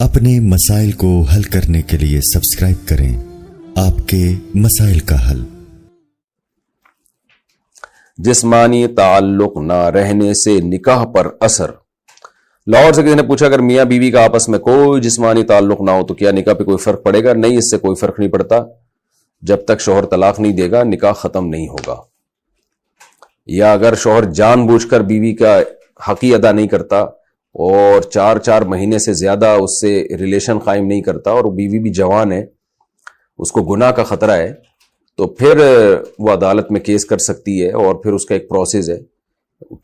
اپنے مسائل کو حل کرنے کے لیے سبسکرائب کریں آپ کے مسائل کا حل۔ جسمانی تعلق نہ رہنے سے نکاح پر اثر۔ لاہور سے کسی نے پوچھا اگر میاں بیوی کا آپس میں کوئی جسمانی تعلق نہ ہو تو کیا نکاح پہ کوئی فرق پڑے گا؟ نہیں، اس سے کوئی فرق نہیں پڑتا۔ جب تک شوہر طلاق نہیں دے گا نکاح ختم نہیں ہوگا، یا اگر شوہر جان بوجھ کر بیوی کا حق ہی ادا نہیں کرتا اور 4 مہینے سے زیادہ اس سے ریلیشن قائم نہیں کرتا اور بیوی بھی جوان ہے، اس کو گناہ کا خطرہ ہے، تو پھر وہ عدالت میں کیس کر سکتی ہے اور پھر اس کا ایک پروسیس ہے،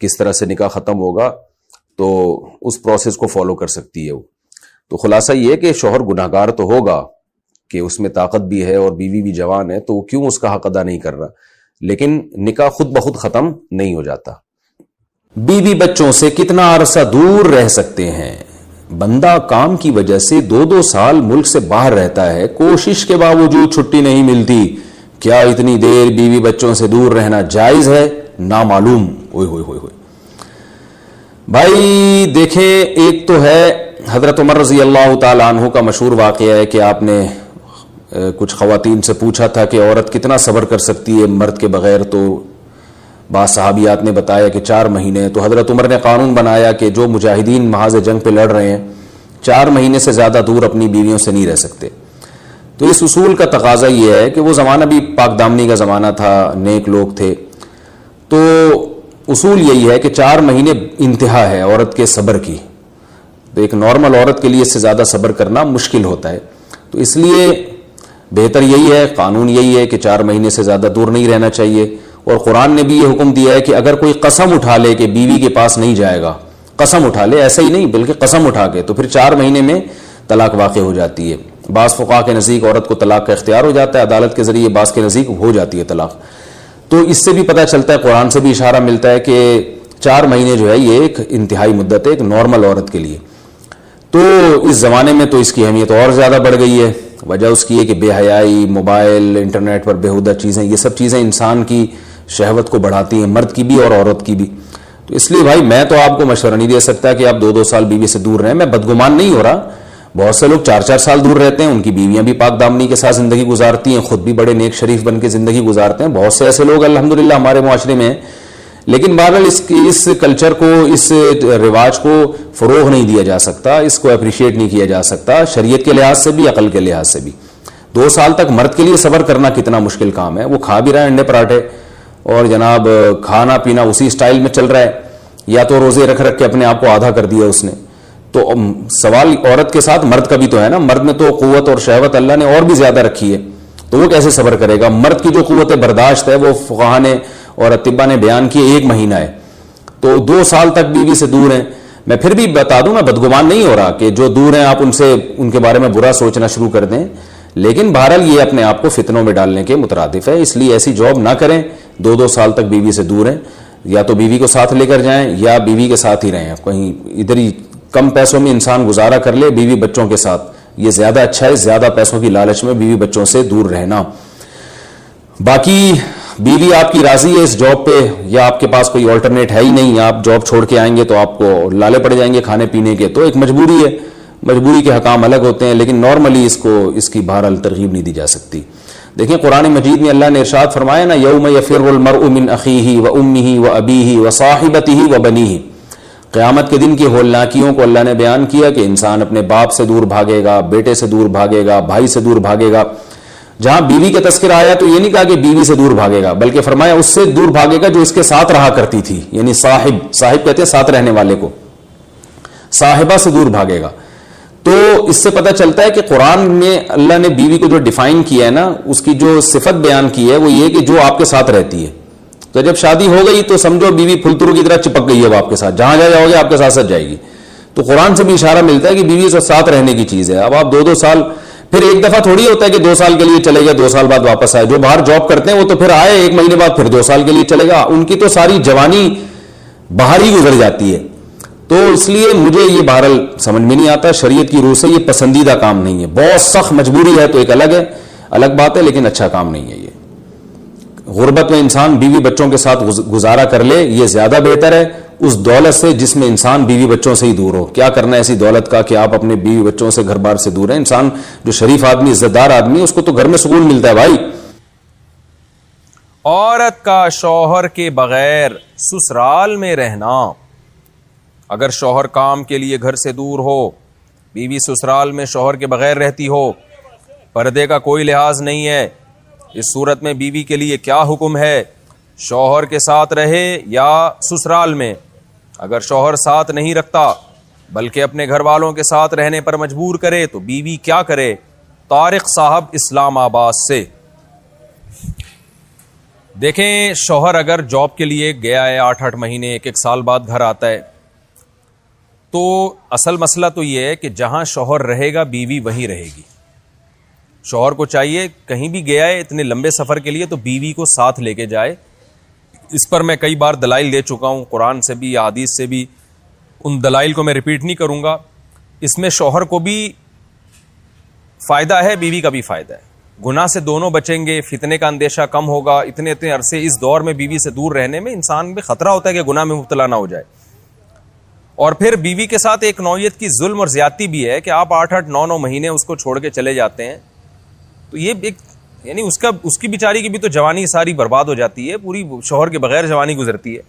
کس طرح سے نکاح ختم ہوگا تو اس پروسیس کو فالو کر سکتی ہے وہ۔ تو خلاصہ یہ ہے کہ شوہر گناہگار تو ہوگا کہ اس میں طاقت بھی ہے اور بیوی بھی جوان ہے، تو وہ کیوں اس کا حق ادا نہیں کر رہا، لیکن نکاح خود بخود ختم نہیں ہو جاتا۔ بیوی بچوں سے کتنا عرصہ دور رہ سکتے ہیں؟ بندہ کام کی وجہ سے 2 سال ملک سے باہر رہتا ہے، کوشش کے باوجود چھٹی نہیں ملتی، کیا اتنی دیر بیوی بچوں سے دور رہنا جائز ہے؟ نامعلوم۔ اوئے ہوئے ہوئے ہوئے بھائی دیکھیں، ایک تو ہے حضرت عمر رضی اللہ تعالی عنہ کا مشہور واقعہ ہے کہ آپ نے کچھ خواتین سے پوچھا تھا کہ عورت کتنا صبر کر سکتی ہے مرد کے بغیر، تو بعض صحابیات نے بتایا کہ 4 مہینے۔ تو حضرت عمر نے قانون بنایا کہ جو مجاہدین محاذ جنگ پہ لڑ رہے ہیں 4 مہینے سے زیادہ دور اپنی بیویوں سے نہیں رہ سکتے۔ تو اس اصول کا تقاضا یہ ہے کہ وہ زمانہ بھی پاک دامنی کا زمانہ تھا، نیک لوگ تھے، تو اصول یہی ہے کہ 4 مہینے انتہا ہے عورت کے صبر کی، تو ایک نارمل عورت کے لیے اس سے زیادہ صبر کرنا مشکل ہوتا ہے، تو اس لیے بہتر یہی ہے، قانون یہی ہے کہ 4 مہینے سے زیادہ دور نہیں رہنا چاہیے۔ اور قرآن نے بھی یہ حکم دیا ہے کہ اگر کوئی قسم اٹھا لے کہ بیوی کے پاس نہیں جائے گا، قسم اٹھا لے، ایسا ہی نہیں بلکہ قسم اٹھا کے، تو پھر 4 مہینے میں طلاق واقع ہو جاتی ہے۔ بعض فقہا کے نزدیک عورت کو طلاق کا اختیار ہو جاتا ہے عدالت کے ذریعے، بعض کے نزدیک ہو جاتی ہے طلاق۔ تو اس سے بھی پتہ چلتا ہے، قرآن سے بھی اشارہ ملتا ہے کہ 4 مہینے جو ہے یہ ایک انتہائی مدت ہے ایک نارمل عورت کے لیے۔ تو اس زمانے میں تو اس کی اہمیت اور زیادہ بڑھ گئی ہے، وجہ اس کی ہے کہ بے حیائی، موبائل، انٹرنیٹ پر بےہودہ چیزیں، یہ سب چیزیں انسان کی شہوت کو بڑھاتی ہیں، مرد کی بھی اور عورت کی بھی۔ تو اس لیے بھائی میں تو آپ کو مشورہ نہیں دے سکتا کہ آپ 2 سال بیوی سے دور رہیں، میں بدگمان نہیں ہو رہا، بہت سے لوگ 4 سال دور رہتے ہیں، ان کی بیویاں بھی پاک دامنی کے ساتھ زندگی گزارتی ہیں، خود بھی بڑے نیک شریف بن کے زندگی گزارتے ہیں، بہت سے ایسے لوگ الحمدللہ ہمارے معاشرے میں ہیں، لیکن بہرحال اس کلچر کو، اس رواج کو فروغ نہیں دیا جا سکتا، اس کو اپریشیٹ نہیں کیا جا سکتا، شریعت کے لحاظ سے بھی، عقل کے لحاظ سے بھی۔ 2 سال تک مرد کے لیے صبر کرنا کتنا مشکل کام ہے، وہ کھا بھی رہا ہے انڈے پراٹھے اور جناب کھانا پینا اسی سٹائل میں چل رہا ہے، یا تو روزے رکھ کے اپنے آپ کو آدھا کر دیا اس نے۔ تو سوال عورت کے ساتھ مرد کا بھی تو ہے نا، مرد میں تو قوت اور شہوت اللہ نے اور بھی زیادہ رکھی ہے، تو وہ کیسے صبر کرے گا؟ مرد کی جو قوت برداشت ہے وہ فقہا نے اور اطباء نے بیان کی 1 مہینہ ہے، تو 2 سال تک بیوی سے دور ہیں۔ میں پھر بھی بتا دوں، میں بدگمان نہیں ہو رہا کہ جو دور ہیں آپ ان کے بارے میں برا سوچنا شروع کر دیں، لیکن بہرحال یہ اپنے آپ کو فتنوں میں ڈالنے کے مترادف ہے، اس لیے ایسی جاب نہ کریں 2 سال تک بیوی سے دور ہیں، یا تو بیوی کو ساتھ لے کر جائیں یا بیوی کے ساتھ ہی رہیں، کہیں ادھر ہی کم پیسوں میں انسان گزارا کر لے بیوی بچوں کے ساتھ، یہ زیادہ اچھا ہے، زیادہ پیسوں کی لالچ میں بیوی بچوں سے دور رہنا۔ باقی بیوی آپ کی راضی ہے اس جاب پہ، یا آپ کے پاس کوئی آلٹرنیٹ ہے ہی نہیں، آپ جاب چھوڑ کے آئیں گے تو آپ کو لالے پڑ جائیں گے کھانے پینے کے، تو ایک مجبوری ہے، مجبوری کے حکام الگ ہوتے ہیں، لیکن نارملی اس کی بہرحال ترغیب نہیں دی جا سکتی۔ دیکھیں قرآن مجید میں اللہ نے ارشاد فرمایا نا، یوم یفر المرء من اخیہ وامہ وابیہ وصاحبتہ وبنیہ، قیامت کے دن کی ہولناکیوں کو اللہ نے بیان کیا کہ انسان اپنے باپ سے دور بھاگے گا، بیٹے سے دور بھاگے گا، بھائی سے دور بھاگے گا۔ جہاں بیوی کا تذکرہ آیا تو یہ نہیں کہا کہ بیوی سے دور بھاگے گا، بلکہ فرمایا اس سے دور بھاگے گا جو اس کے ساتھ رہا کرتی تھی، یعنی صاحب کہتے ہیں ساتھ رہنے والے کو، صاحبہ سے دور بھاگے گا۔ تو اس سے پتہ چلتا ہے کہ قرآن میں اللہ نے بیوی کو جو ڈیفائن کیا ہے نا، اس کی جو صفت بیان کی ہے وہ یہ کہ جو آپ کے ساتھ رہتی ہے۔ تو جب شادی ہو گئی تو سمجھو بیوی پھلترو کی طرح چپک گئی ہے اب آپ کے ساتھ، جہاں جاؤ گے آپ کے ساتھ جائے گی۔ تو قرآن سے بھی اشارہ ملتا ہے کہ بیوی سے ساتھ رہنے کی چیز ہے۔ اب آپ 2 سال، پھر ایک دفعہ تھوڑی ہوتا ہے کہ 2 سال کے لیے چلے گا 2 سال بعد واپس آئے، جو باہر جاب کرتے ہیں وہ تو پھر آئے 1 مہینے بعد پھر 2 سال کے لیے چلے گا، ان کی تو ساری جوانی باہر ہی گزر جاتی ہے۔ تو اس لیے مجھے یہ بہرحال سمجھ میں نہیں آتا، شریعت کی روح سے یہ پسندیدہ کام نہیں ہے، بہت سخت مجبوری ہے تو ایک الگ بات ہے، لیکن اچھا کام نہیں ہے یہ۔ غربت میں انسان بیوی بچوں کے ساتھ گزارا کر لے، یہ زیادہ بہتر ہے، اس دولت سے جس میں انسان بیوی بچوں سے ہی دور ہو. کیا کرنا ہے ایسی دولت کا کہ آپ اپنے بیوی بچوں سے گھر بار سے دور ہیں. انسان جو شریف آدمی عزت دار آدمی ہے اس کو تو گھر میں سکون ملتا ہے بھائی. عورت کا شوہر کے بغیر سسرال میں رہنا. اگر شوہر کام کے لیے گھر سے دور ہو, بیوی سسرال میں شوہر کے بغیر رہتی ہو, پردے کا کوئی لحاظ نہیں ہے, اس صورت میں بیوی کے لیے کیا حکم ہے؟ شوہر کے ساتھ رہے یا سسرال میں؟ اگر شوہر ساتھ نہیں رکھتا بلکہ اپنے گھر والوں کے ساتھ رہنے پر مجبور کرے تو بیوی کیا کرے؟ طارق صاحب اسلام آباد سے. دیکھیں, شوہر اگر جاب کے لیے گیا ہے 8-8 مہینے 1-1 سال بعد گھر آتا ہے, تو اصل مسئلہ تو یہ ہے کہ جہاں شوہر رہے گا بیوی وہیں رہے گی. شوہر کو چاہیے کہیں بھی گیا ہے اتنے لمبے سفر کے لیے تو بیوی کو ساتھ لے کے جائے. اس پر میں کئی بار دلائل دے چکا ہوں, قرآن سے بھی حدیث سے بھی. ان دلائل کو میں ریپیٹ نہیں کروں گا. اس میں شوہر کو بھی فائدہ ہے, بیوی کا بھی فائدہ ہے. گناہ سے دونوں بچیں گے, فتنے کا اندیشہ کم ہوگا. اتنے عرصے اس دور میں بیوی سے دور رہنے میں انسان میں خطرہ ہوتا ہے کہ گناہ میں مبتلا نہ ہو جائے. اور پھر بیوی کے ساتھ ایک نوعیت کی ظلم اور زیادتی بھی ہے کہ آپ 8-8 9-9 مہینے اس کو چھوڑ کے چلے جاتے ہیں, تو یہ ایک یعنی اس کی بیچاری کی بھی تو جوانی ساری برباد ہو جاتی ہے, پوری شوہر کے بغیر جوانی گزرتی ہے.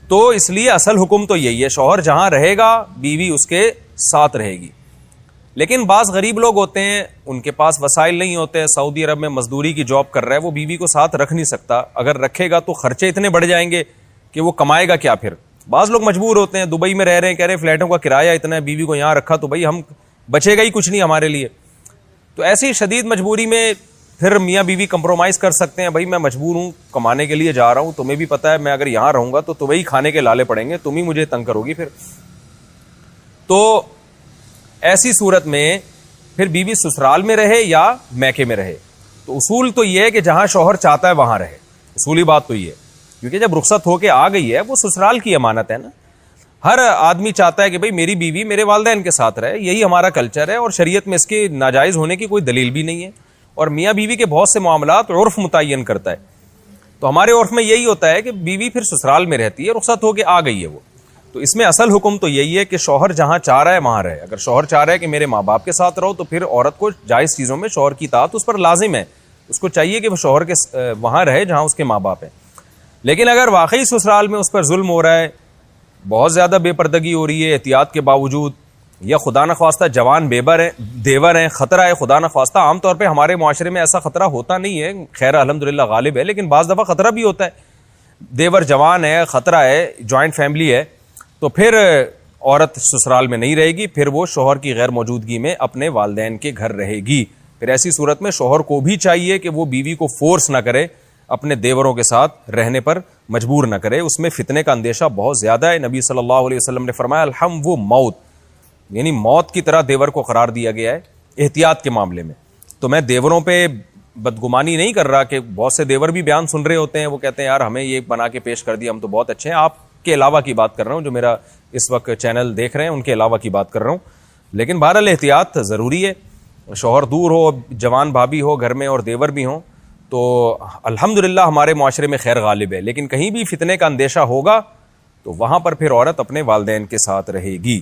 تو اس لیے اصل حکم تو یہی ہے, شوہر جہاں رہے گا بیوی اس کے ساتھ رہے گی. لیکن بعض غریب لوگ ہوتے ہیں, ان کے پاس وسائل نہیں ہوتے ہیں, سعودی عرب میں مزدوری کی جاب کر رہا ہے, وہ بیوی کو ساتھ رکھ نہیں سکتا. اگر رکھے گا تو خرچے اتنے بڑھ جائیں گے کہ وہ کمائے گا کیا پھر. بعض لوگ مجبور ہوتے ہیں, دبئی میں رہ رہے ہیں, کہہ رہے ہیں فلیٹوں کا کرایہ اتنا ہے, بیوی کو یہاں رکھا تو بھائی ہم بچے گا ہی کچھ نہیں ہمارے لیے. تو ایسی شدید مجبوری میں پھر میاں بیوی کمپرومائز کر سکتے ہیں, بھائی میں مجبور ہوں, کمانے کے لیے جا رہا ہوں, تمہیں بھی پتہ ہے میں اگر یہاں رہوں گا تو تمہیں ہی کھانے کے لالے پڑیں گے, تم ہی مجھے تنگ کرو گی پھر. تو ایسی صورت میں پھر بیوی سسرال میں رہے یا میکے میں رہے, تو اصول تو یہ ہے کہ جہاں شوہر چاہتا ہے وہاں رہے. اصولی بات تو یہ ہے, کیونکہ جب رخصت ہو کے آ گئی ہے وہ سسرال کی امانت ہے نا. ہر آدمی چاہتا ہے کہ بھئی میری بیوی میرے والدین کے ساتھ رہے, یہی ہمارا کلچر ہے, اور شریعت میں اس کے ناجائز ہونے کی کوئی دلیل بھی نہیں ہے. اور میاں بیوی کے بہت سے معاملات عرف متعین کرتا ہے, تو ہمارے عرف میں یہی ہوتا ہے کہ بیوی پھر سسرال میں رہتی ہے, رخصت ہو کے آ گئی ہے وہ. تو اس میں اصل حکم تو یہی ہے کہ شوہر جہاں چاہ رہا ہے وہاں رہے. اگر شوہر چاہ رہا ہے کہ میرے ماں باپ کے ساتھ رہو تو پھر عورت کو جائز چیزوں میں شوہر کی اطاعت اس پر لازم ہے, اس کو چاہیے کہ وہ شوہر کے وہاں رہے جہاں اس کے ماں باپ ہیں. لیکن اگر واقعی سسرال میں اس پر ظلم ہو رہا ہے, بہت زیادہ بے پردگی ہو رہی ہے احتیاط کے باوجود, یا خدا نخواستہ جوان دیور ہیں, خطرہ ہے خدا نخواستہ. عام طور پہ ہمارے معاشرے میں ایسا خطرہ ہوتا نہیں ہے, خیر الحمدللہ غالب ہے, لیکن بعض دفعہ خطرہ بھی ہوتا ہے. دیور جوان ہے, خطرہ ہے, جوائنٹ فیملی ہے, تو پھر عورت سسرال میں نہیں رہے گی, پھر وہ شوہر کی غیر موجودگی میں اپنے والدین کے گھر رہے گی. پھر ایسی صورت میں شوہر کو بھی چاہیے کہ وہ بیوی کو فورس نہ کرے, اپنے دیوروں کے ساتھ رہنے پر مجبور نہ کرے. اس میں فتنے کا اندیشہ بہت زیادہ ہے. نبی صلی اللہ علیہ وسلم نے فرمایا الحم وہ موت, یعنی موت کی طرح دیور کو قرار دیا گیا ہے احتیاط کے معاملے میں. تو میں دیوروں پہ بدگمانی نہیں کر رہا, کہ بہت سے دیور بھی بیان سن رہے ہوتے ہیں, وہ کہتے ہیں یار ہمیں یہ بنا کے پیش کر دیا, ہم تو بہت اچھے ہیں. آپ کے علاوہ کی بات کر رہا ہوں, جو میرا اس وقت چینل دیکھ رہے ہیں ان کے علاوہ کی بات کر رہا ہوں. لیکن بہرحال احتیاط ضروری ہے. شوہر دور ہو, جوان بھابھی ہو گھر میں اور دیور بھی ہوں, تو الحمدللہ ہمارے معاشرے میں خیر غالب ہے. لیکن کہیں بھی فتنے کا اندیشہ ہوگا تو وہاں پر پھر عورت اپنے والدین کے ساتھ رہے گی.